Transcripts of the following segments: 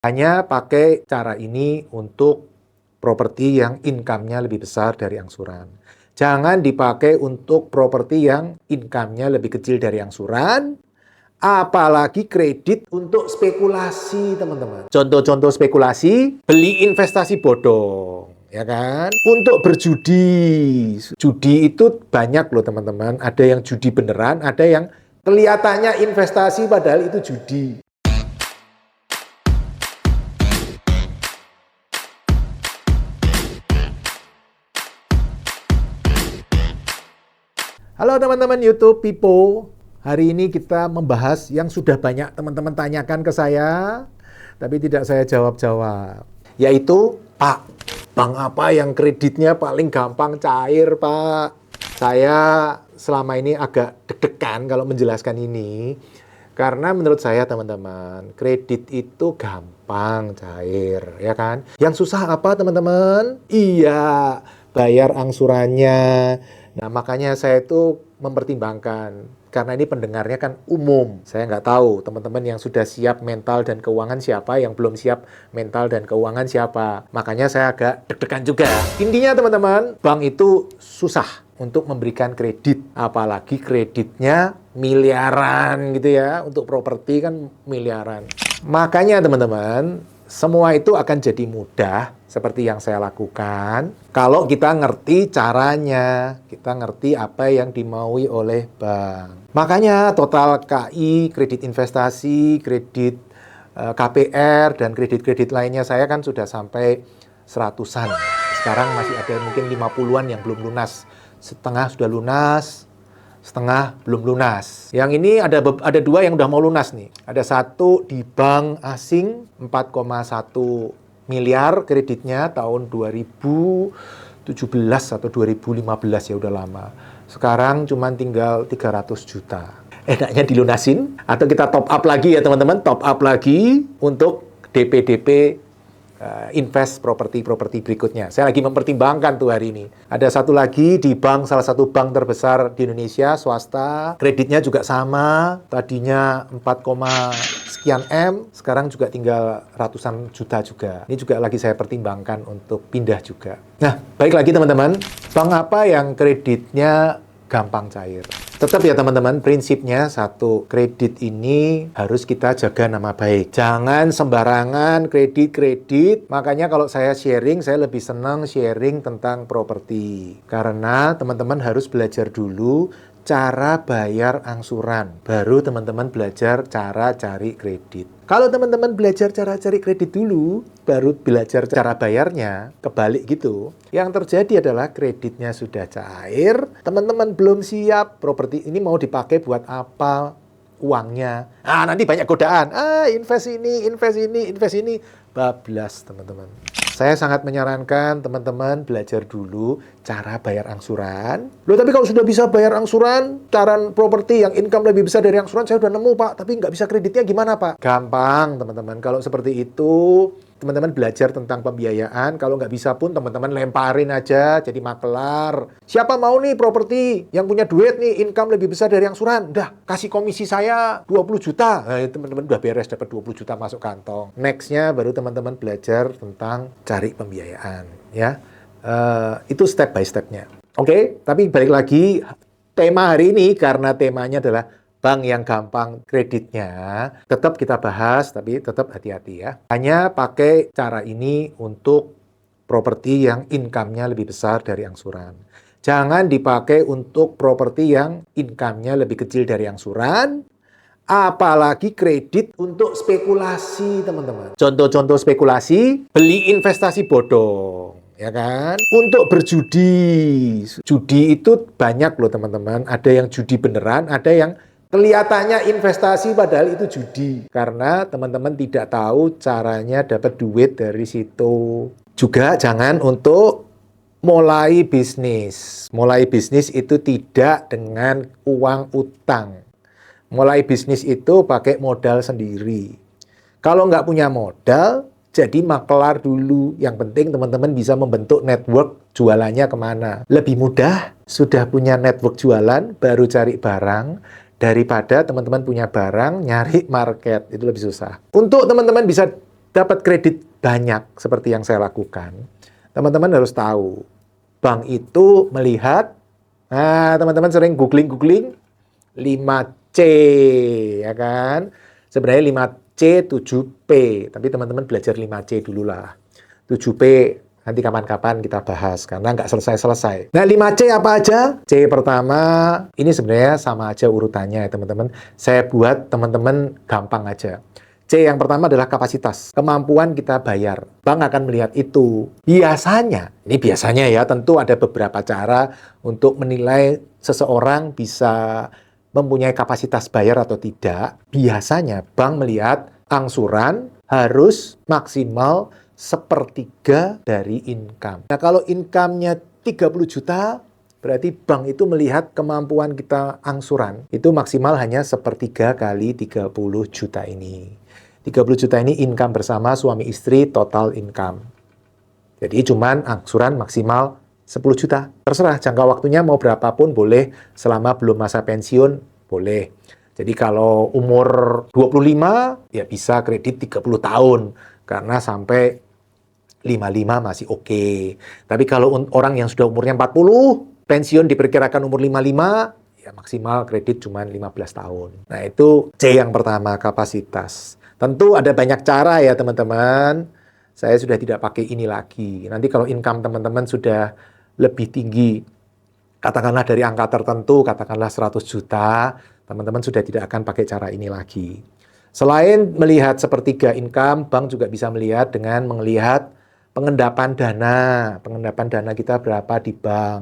Hanya pakai cara ini untuk properti yang income-nya lebih besar dari angsuran. Jangan dipakai untuk properti yang income-nya lebih kecil dari angsuran, apalagi kredit untuk spekulasi, teman-teman. Contoh-contoh spekulasi, beli investasi bodong, ya kan? Untuk berjudi. Judi itu banyak loh, teman-teman. Ada yang judi beneran, ada yang kelihatannya investasi padahal itu judi. Halo teman-teman YouTube Pipo. Hari ini kita membahas yang sudah banyak teman-teman tanyakan ke saya, tapi tidak saya jawab-jawab. Yaitu, Pak, bank apa yang kreditnya paling gampang cair, Pak? Saya selama ini agak deg-degan kalau menjelaskan ini. Karena menurut saya teman-teman, kredit itu gampang cair, ya kan? Yang susah apa teman-teman? Iya, bayar angsurannya. Nah, makanya saya itu mempertimbangkan, karena ini pendengarnya kan umum. Saya nggak tahu teman-teman yang sudah siap mental dan keuangan siapa, yang belum siap mental dan keuangan siapa. Makanya saya agak deg-degan juga. Intinya teman-teman, bank itu susah untuk memberikan kredit. Apalagi kreditnya miliaran gitu ya. Untuk properti kan miliaran. Makanya teman-teman, semua itu akan jadi mudah seperti yang saya lakukan kalau kita ngerti caranya, kita ngerti apa yang dimaui oleh bank. Makanya total KI, kredit investasi, kredit KPR, dan kredit-kredit lainnya saya kan sudah sampai 100-an. Sekarang masih ada mungkin 50-an yang belum lunas. Setengah sudah lunas, setengah belum lunas. Yang ini ada dua yang udah mau lunas nih. Ada satu di bank asing, 4,1 miliar kreditnya tahun 2017 atau 2015, ya udah lama. Sekarang cuma tinggal 300 juta. Enaknya dilunasin atau kita top up lagi ya teman-teman, top up lagi untuk DP invest properti berikutnya. Saya lagi mempertimbangkan tuh hari ini. Ada satu lagi di bank, salah satu bank terbesar di Indonesia, swasta. Kreditnya juga sama. Tadinya 4, sekian M, sekarang juga tinggal ratusan juta juga. Ini juga lagi saya pertimbangkan untuk pindah juga. Nah, baik lagi teman-teman. Bank apa yang kreditnya gampang cair? Tetap ya teman-teman, prinsipnya satu, kredit ini harus kita jaga nama baik. Jangan sembarangan kredit. Makanya kalau saya sharing, saya lebih senang sharing tentang properti. Karena teman-teman harus belajar dulu cara bayar angsuran. Baru teman-teman belajar cara cari kredit. Kalau teman-teman belajar cara cari kredit dulu, baru belajar cara bayarnya, kebalik gitu. Yang terjadi adalah kreditnya sudah cair, teman-teman belum siap, properti ini mau dipakai buat apa uangnya. Nanti banyak godaan. Invest ini. Bablas teman-teman. Saya sangat menyarankan teman-teman belajar dulu cara bayar angsuran. Loh, tapi kalau sudah bisa bayar angsuran, cara properti yang income lebih besar dari angsuran, saya udah nemu, Pak. Tapi nggak bisa kreditnya gimana, Pak? Gampang, teman-teman. Kalau seperti itu, teman-teman belajar tentang pembiayaan. Kalau nggak bisa pun, teman-teman lemparin aja jadi makelar. Siapa mau nih properti yang punya duit nih, income lebih besar dari angsuran? Udah, kasih komisi saya 20 juta. Nah, teman-teman udah beres, dapat 20 juta masuk kantong. Next-nya baru teman-teman belajar tentang cari pembiayaan. Ya, itu step by step-nya. Oke, tapi balik lagi, tema hari ini karena temanya adalah bank yang gampang kreditnya, tetap kita bahas, tapi tetap hati-hati ya. Hanya pakai cara ini untuk properti yang income-nya lebih besar dari angsuran. Jangan dipakai untuk properti yang income-nya lebih kecil dari angsuran, apalagi kredit untuk spekulasi, teman-teman. Contoh-contoh spekulasi, beli investasi bodong. Ya kan? Untuk berjudi. Judi itu banyak loh teman-teman. Ada yang judi beneran, ada yang kelihatannya investasi padahal itu judi. Karena teman-teman tidak tahu caranya dapat duit dari situ. Juga jangan untuk mulai bisnis. Mulai bisnis itu tidak dengan uang utang. Mulai bisnis itu pakai modal sendiri. Kalau nggak punya modal, jadi makelar dulu. Yang penting teman-teman bisa membentuk network jualannya kemana. Lebih mudah, sudah punya network jualan, baru cari barang, daripada teman-teman punya barang, nyari market. Itu lebih susah. Untuk teman-teman bisa dapat kredit banyak seperti yang saya lakukan, teman-teman harus tahu, bank itu melihat, nah teman-teman sering googling 5C, ya kan? Sebenarnya 5C, 7P, tapi teman-teman belajar 5C dulu lah. 7P nanti kapan-kapan kita bahas, karena nggak selesai-selesai. Nah, 5C apa aja? C pertama, ini sebenarnya sama aja urutannya ya teman-teman. Saya buat teman-teman gampang aja. C yang pertama adalah kapasitas, kemampuan kita bayar. Bank akan melihat itu. Ini biasanya ya, tentu ada beberapa cara untuk menilai seseorang bisa mempunyai kapasitas bayar atau tidak. Biasanya bank melihat angsuran harus maksimal sepertiga dari income. Nah, kalau income-nya 30 juta, berarti bank itu melihat kemampuan kita angsuran. Itu maksimal hanya sepertiga kali 30 juta ini. 30 juta ini income bersama suami istri total income. Jadi cuman angsuran maksimal 10 juta. Terserah jangka waktunya mau berapapun boleh, selama belum masa pensiun boleh. Jadi kalau umur 25 ya bisa kredit 30 tahun karena sampai 55 masih oke. Tapi kalau orang yang sudah umurnya 40, pensiun diperkirakan umur 55, ya maksimal kredit cuma 15 tahun. Nah, itu C yang pertama, kapasitas. Tentu ada banyak cara ya teman-teman. Saya sudah tidak pakai ini lagi. Nanti kalau income teman-teman sudah lebih tinggi, katakanlah dari angka tertentu, katakanlah 100 juta, teman-teman sudah tidak akan pakai cara ini lagi. Selain melihat sepertiga income, bank juga bisa melihat dengan melihat pengendapan dana kita berapa di bank.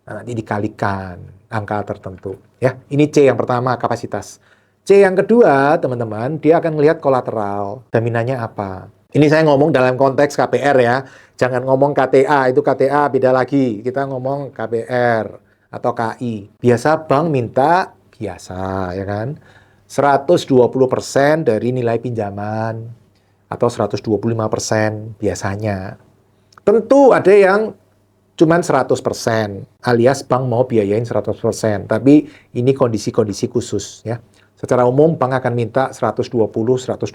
Nah, nanti dikalikan angka tertentu. Ya, ini C yang pertama, kapasitas. C yang kedua, teman-teman, dia akan melihat kolateral. Jaminannya apa? Ini saya ngomong dalam konteks KPR ya. Jangan ngomong KTA, itu KTA beda lagi. Kita ngomong KPR atau KI. Biasa bank minta, biasa ya kan, 120% dari nilai pinjaman. Atau 125% biasanya. Tentu ada yang cuma 100%, alias bank mau biayain 100%, tapi ini kondisi-kondisi khusus ya. Secara umum bank akan minta 120-125%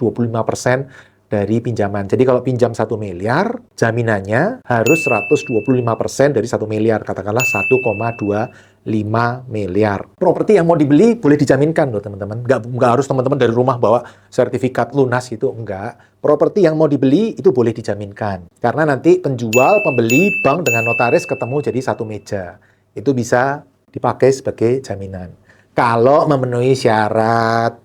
dari pinjaman. Jadi kalau pinjam 1 miliar, jaminannya harus 125% dari 1 miliar, katakanlah 1,25 miliar. Properti yang mau dibeli boleh dijaminkan loh teman-teman. Nggak harus teman-teman dari rumah bawa sertifikat lunas itu, enggak. Properti yang mau dibeli itu boleh dijaminkan. Karena nanti penjual, pembeli, bank dengan notaris ketemu jadi satu meja. Itu bisa dipakai sebagai jaminan. Kalau memenuhi syarat.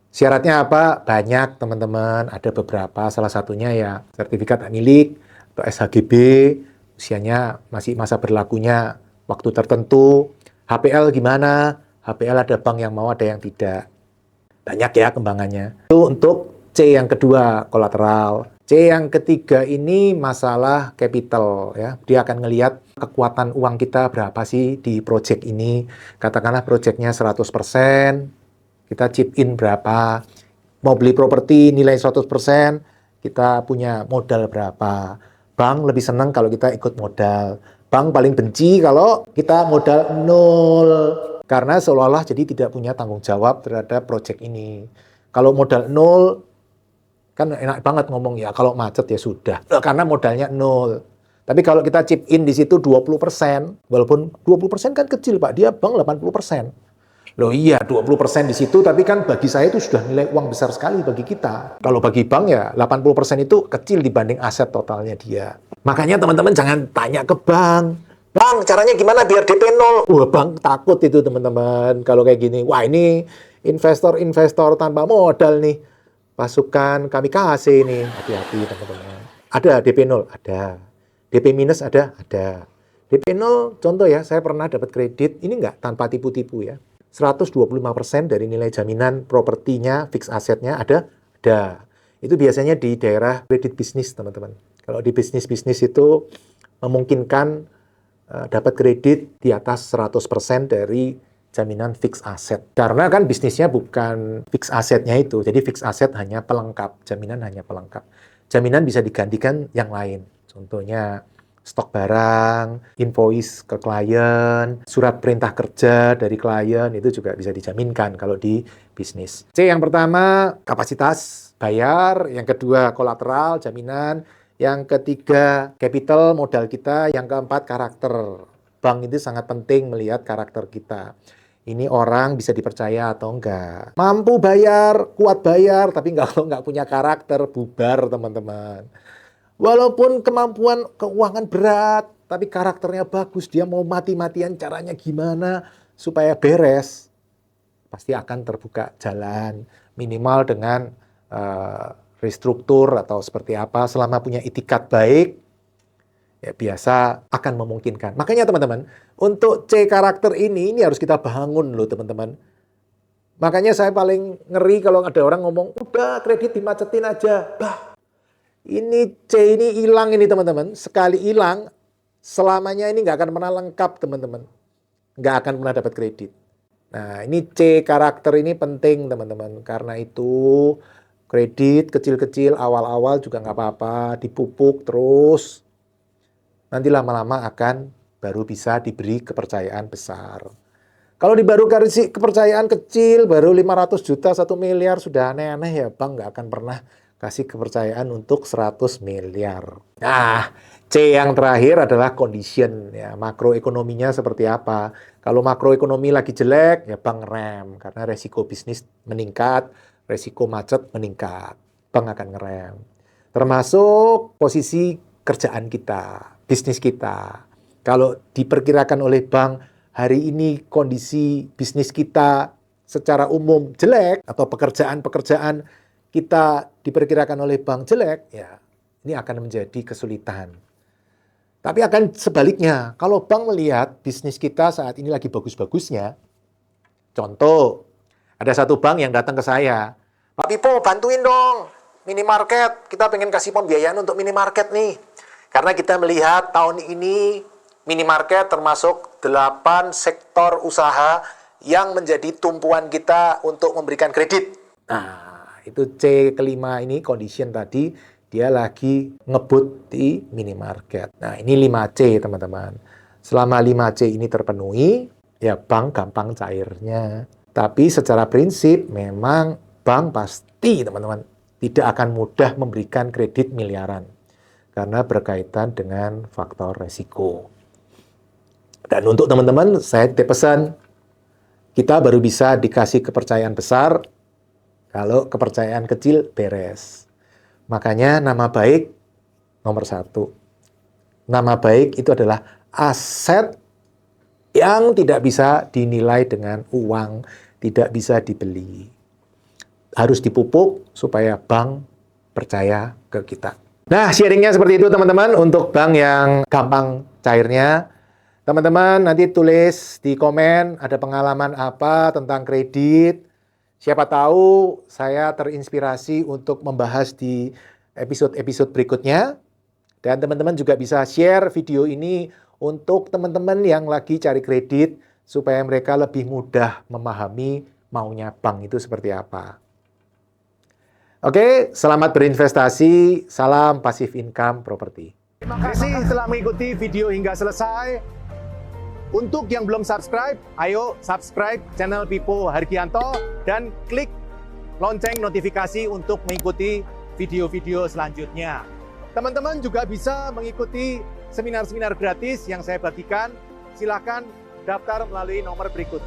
Syaratnya apa? Banyak teman-teman, ada beberapa. Salah satunya ya sertifikat hak milik atau SHGB, usianya masih masa berlakunya waktu tertentu. HPL gimana? HPL ada bank yang mau, ada yang tidak. Banyak ya kembangannya. Itu untuk C yang kedua, kolateral. C yang ketiga ini masalah capital ya. Dia akan ngelihat kekuatan uang kita berapa sih di project ini. Katakanlah projectnya 100%, kita chip in berapa. Mau beli properti nilai 100%, kita punya modal berapa. Bank lebih senang kalau kita ikut modal. Bank paling benci kalau kita modal nol. Karena seolah-olah jadi tidak punya tanggung jawab terhadap project ini. Kalau modal nol, kan enak banget ngomong ya, kalau macet ya sudah. Karena modalnya nol. Tapi kalau kita chip in di situ 20%, walaupun 20% kan kecil Pak, dia bank 80%. Loh iya, 20% di situ, tapi kan bagi saya itu sudah nilai uang besar sekali bagi kita. Kalau bagi bank ya 80% itu kecil dibanding aset totalnya dia. Makanya teman-teman jangan tanya ke bank. Bang, caranya gimana biar DP 0? Wah, bank takut itu teman-teman. Kalau kayak gini, wah ini investor-investor tanpa modal nih. Pasukan kamikaze ini. Hati-hati teman-teman. Ada DP 0? Ada. DP minus ada? Ada. DP 0, contoh ya, saya pernah dapat kredit, ini enggak tanpa tipu-tipu ya. 125% dari nilai jaminan propertinya, fix asetnya ada? Ada. Itu biasanya di daerah kredit bisnis, teman-teman. Kalau di bisnis-bisnis itu memungkinkan dapat kredit di atas 100% dari jaminan fix aset. Karena kan bisnisnya bukan fix asetnya itu, jadi fix aset hanya pelengkap, jaminan hanya pelengkap. Jaminan bisa digantikan yang lain. Contohnya stok barang, invoice ke klien, surat perintah kerja dari klien, itu juga bisa dijaminkan kalau di bisnis. C yang pertama, kapasitas. bayar, yang kedua kolateral, jaminan, yang ketiga capital, modal kita, yang keempat karakter. Bank itu sangat penting melihat karakter kita. Ini orang bisa dipercaya atau enggak. Mampu bayar, kuat bayar, tapi kalau nggak punya karakter, bubar teman-teman. Walaupun kemampuan keuangan berat, tapi karakternya bagus, dia mau mati-matian caranya gimana supaya beres, pasti akan terbuka jalan. Minimal dengan restruktur atau seperti apa, selama punya itikat baik, ya biasa akan memungkinkan. Makanya teman-teman, untuk C karakter ini harus kita bangun loh teman-teman. Makanya saya paling ngeri kalau ada orang ngomong, udah kredit dimacetin aja. Bah, ini C ini hilang ini teman-teman. Sekali hilang, selamanya ini nggak akan pernah lengkap teman-teman. Nggak akan pernah dapat kredit. Nah ini C karakter ini penting teman-teman. Karena itu kredit kecil-kecil awal-awal juga nggak apa-apa. Dipupuk terus. Nanti lama-lama akan baru bisa diberi kepercayaan besar. Kalau baru kasih kepercayaan kecil, baru 500 juta, 1 miliar, sudah aneh-aneh ya Bang, nggak akan pernah kasih kepercayaan untuk 100 miliar. Nah, C yang terakhir adalah condition, ya, makroekonominya seperti apa. Kalau makroekonomi lagi jelek, ya Bank rem, karena resiko bisnis meningkat, resiko macet meningkat. Bank akan ngerem. Termasuk posisi kerjaan kita, bisnis kita. Kalau diperkirakan oleh bank, hari ini kondisi bisnis kita secara umum jelek, atau pekerjaan-pekerjaan kita diperkirakan oleh bank jelek, ya ini akan menjadi kesulitan. Tapi akan sebaliknya, kalau bank melihat bisnis kita saat ini lagi bagus-bagusnya, contoh, ada satu bank yang datang ke saya, Pak Pipo bantuin dong, minimarket, kita pengen kasih pembiayaan untuk minimarket nih. Karena kita melihat tahun ini minimarket termasuk 8 sektor usaha yang menjadi tumpuan kita untuk memberikan kredit. Nah, itu C kelima ini, condition tadi, dia lagi ngebut di minimarket. Nah, ini 5C teman-teman. Selama 5C ini terpenuhi, ya bank gampang cairnya. Tapi secara prinsip memang bank pasti teman-teman tidak akan mudah memberikan kredit miliaran. Karena berkaitan dengan faktor resiko. Dan untuk teman-teman, saya titip pesan, kita baru bisa dikasih kepercayaan besar, kalau kepercayaan kecil beres. Makanya nama baik nomor 1. Nama baik itu adalah aset yang tidak bisa dinilai dengan uang, tidak bisa dibeli. Harus dipupuk supaya bank percaya ke kita. Nah, sharingnya seperti itu teman-teman untuk bank yang gampang cairnya. Teman-teman nanti tulis di komen ada pengalaman apa tentang kredit. Siapa tahu saya terinspirasi untuk membahas di episode-episode berikutnya. Dan teman-teman juga bisa share video ini untuk teman-teman yang lagi cari kredit supaya mereka lebih mudah memahami maunya bank itu seperti apa. Oke, selamat berinvestasi. Salam Passive Income Property. Terima kasih telah mengikuti video hingga selesai. Untuk yang belum subscribe, ayo subscribe channel Pipo Hargianto dan klik lonceng notifikasi untuk mengikuti video-video selanjutnya. Teman-teman juga bisa mengikuti seminar-seminar gratis yang saya bagikan. Silakan daftar melalui nomor berikut.